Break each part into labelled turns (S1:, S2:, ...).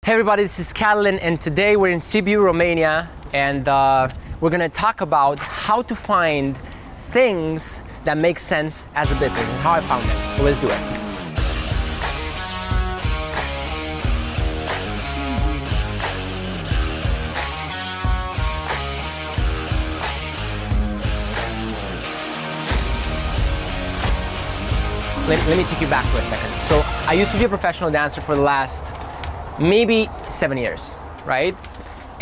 S1: Hey everybody, this is Catalin, and today we're in Sibiu, Romania, and we're gonna talk about how to find things that make sense as a business and how I found them. So let's do it. Let me take you back for a second. So I used to be a professional dancer for the last maybe 7 years, right?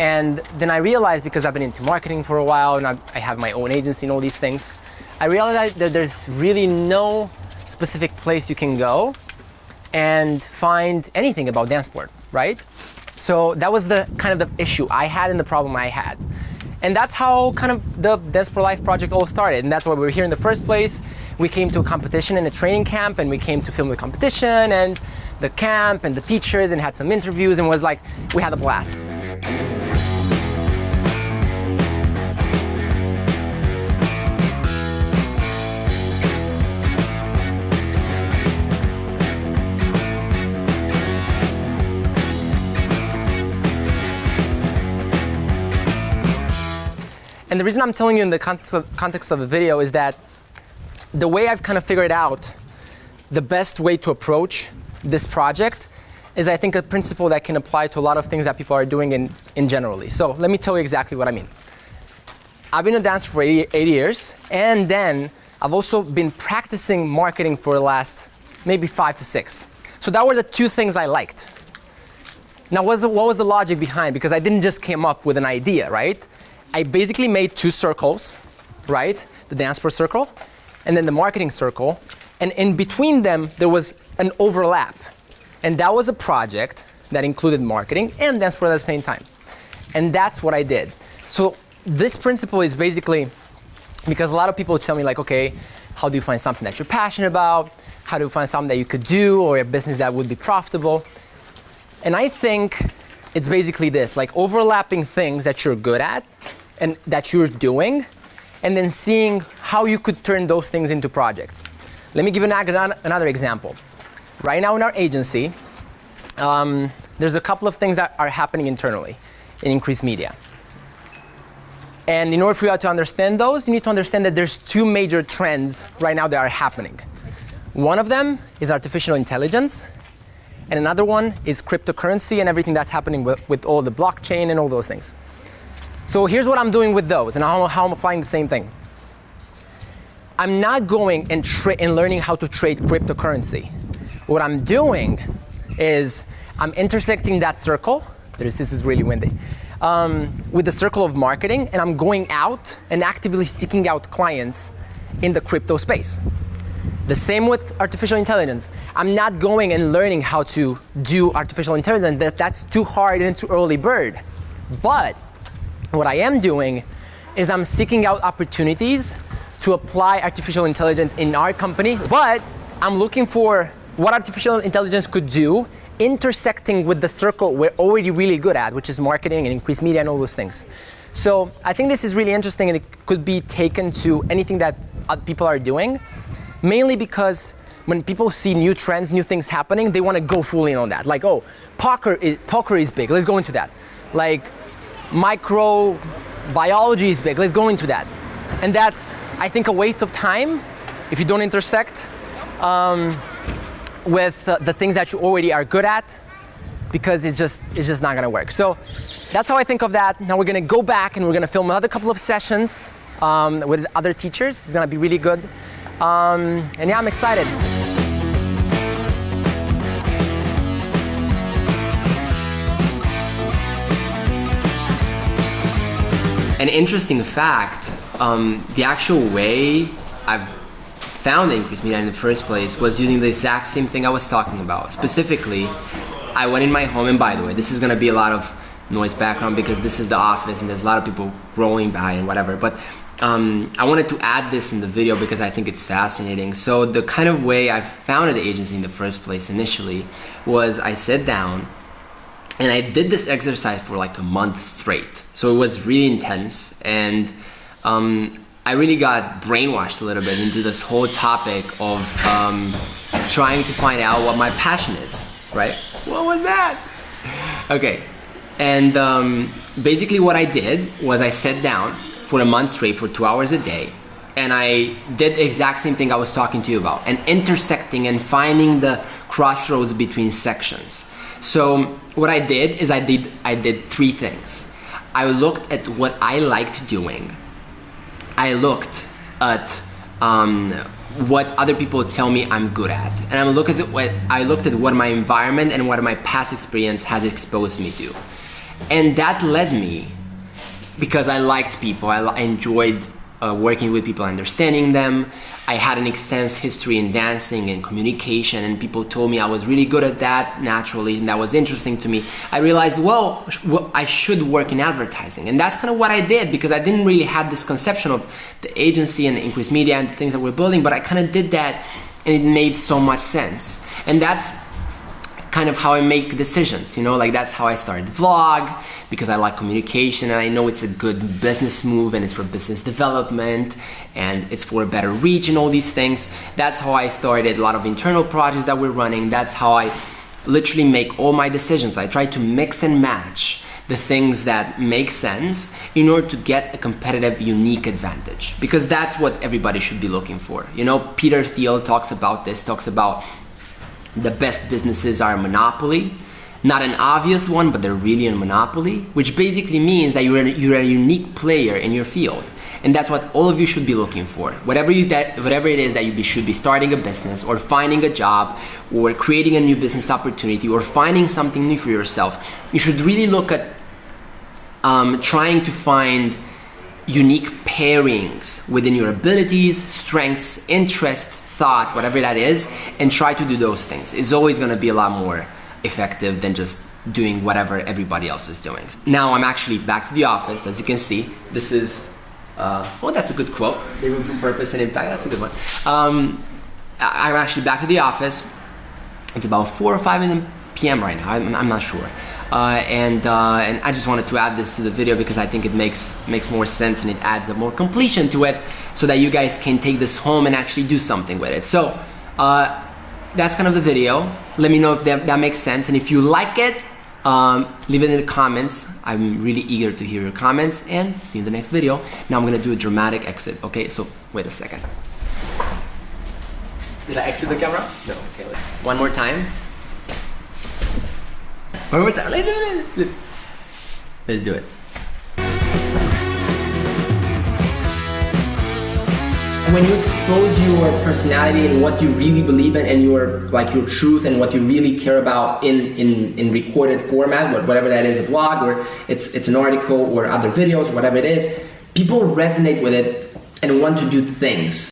S1: And then I realized, because I've been into marketing for a while and I have my own agency and all these things, I realized that there's really no specific place you can go and find anything about dance sport, right? So that was the kind of the issue I had and the problem I had. And that's how kind of the Dance for Life project all started. And that's why we were here in the first place. We came to a competition and a training camp, and we came to film the competition and the camp and the teachers, and had some interviews, and was like, we had a blast. And the reason I'm telling you in the context of the video is that the way I've kind of figured out the best way to approach this project is, I think, a principle that can apply to a lot of things that people are doing in generally. So let me tell you exactly what I mean. I've been a dancer for 8 years, and then I've also been practicing marketing for the last maybe 5 to 6. So that were the two things I liked. Now, what was the logic behind? Because I didn't just come up with an idea, right? I basically made 2 circles, right? The dance sport circle and then the marketing circle. And in between them, there was an overlap. And that was a project that included marketing and dance sport at the same time. And that's what I did. So this principle is basically, because a lot of people tell me like, okay, how do you find something that you're passionate about? How do you find something that you could do, or a business that would be profitable? And I think it's basically this, like overlapping things that you're good at and that you're doing, and then seeing how you could turn those things into projects. Let me give you another example. Right now in our agency, there's a couple of things that are happening internally in Increased Media. And in order for you to understand those, you need to understand that there's 2 major trends right now that are happening. One of them is artificial intelligence, and another one is cryptocurrency and everything that's happening with all the blockchain and all those things. So here's what I'm doing with those, and how I'm applying the same thing. I'm not going and learning how to trade cryptocurrency. What I'm doing is I'm intersecting that circle, this is really windy, with the circle of marketing, and I'm going out and actively seeking out clients in the crypto space. The same with artificial intelligence. I'm not going and learning how to do artificial intelligence, that's too hard and too early bird. But what I am doing is I'm seeking out opportunities to apply artificial intelligence in our company, but I'm looking for what artificial intelligence could do, intersecting with the circle we're already really good at, which is marketing and increased media and all those things. So I think this is really interesting, and it could be taken to anything that people are doing, mainly because when people see new trends, new things happening, they want to go fully in on that. Like, oh, poker is big, let's go into that. Like, microbiology is big, let's go into that. And that's, I think, a waste of time if you don't intersect with the things that you already are good at, because it's just not gonna work. So that's how I think of that. Now we're gonna go back and we're gonna film another couple of sessions with other teachers. It's gonna be really good. And yeah, I'm excited.
S2: An interesting fact, the actual way I've found the Increased Media in the first place was using the exact same thing I was talking about. Specifically, I went in my home, and by the way, this is gonna be a lot of noise background because this is the office and there's a lot of people rolling by and whatever, but I wanted to add this in the video because I think it's fascinating. So the kind of way I founded the agency in the first place initially was I sat down and I did this exercise for like a month straight. So it was really intense, and I really got brainwashed a little bit into this whole topic of trying to find out what my passion is, right? What was that? Okay, and basically what I did was I sat down for a month straight for 2 hours a day, and I did the exact same thing I was talking to you about, and intersecting and finding the crossroads between sections. So what I did is I did three things. I looked at what I liked doing. I looked at what other people tell me I'm good at, and I looked at what my environment and what my past experience has exposed me to, and that led me, because I liked people, I enjoyed working with people, understanding them. I had an extensive history in dancing and communication, and people told me I was really good at that naturally, and that was interesting to me. I realized, well, I should work in advertising, and that's kind of what I did, because I didn't really have this conception of the agency and Increase Media and the things that we're building, but I kind of did that, and it made so much sense. And that's kind of how I make decisions, you know, like that's how I started the vlog, because I like communication and I know it's a good business move and it's for business development and it's for a better reach and all these things. That's how I started a lot of internal projects that we're running. That's how I literally make all my decisions. I try to mix and match the things that make sense in order to get a competitive, unique advantage, because that's what everybody should be looking for. You know, Peter Thiel talks about this, talks about the best businesses are a monopoly. Not an obvious one, but they're really a monopoly, which basically means that you're a unique player in your field. And that's what all of you should be looking for. Whatever it is that you should be starting a business or finding a job or creating a new business opportunity or finding something new for yourself, you should really look at trying to find unique pairings within your abilities, strengths, interests, thought, whatever that is, and try to do those things. It's always going to be a lot more effective than just doing whatever everybody else is doing. Now I'm actually back to the office. As you can see, this is oh, that's a good quote. Living for purpose and impact. That's a good one. I'm actually back to the office. It's about 4 or 5 p.m. right now. I'm not sure. And I just wanted to add this to the video because I think it makes more sense and it adds a more completion to it, so that you guys can take this home and actually do something with it. So that's kind of the video. Let me know if that makes sense, and if you like it, leave it in the comments. I'm really eager to hear your comments, and see you in the next video. Now I'm gonna do a dramatic exit. Okay, so wait a second. Did I exit the camera? No. Okay. Wait. One more time. One more time. Let's do it. When you expose your personality and what you really believe in, and your truth and what you really care about in recorded format, whatever that is, a vlog or it's an article or other videos, whatever it is, people resonate with it and want to do things.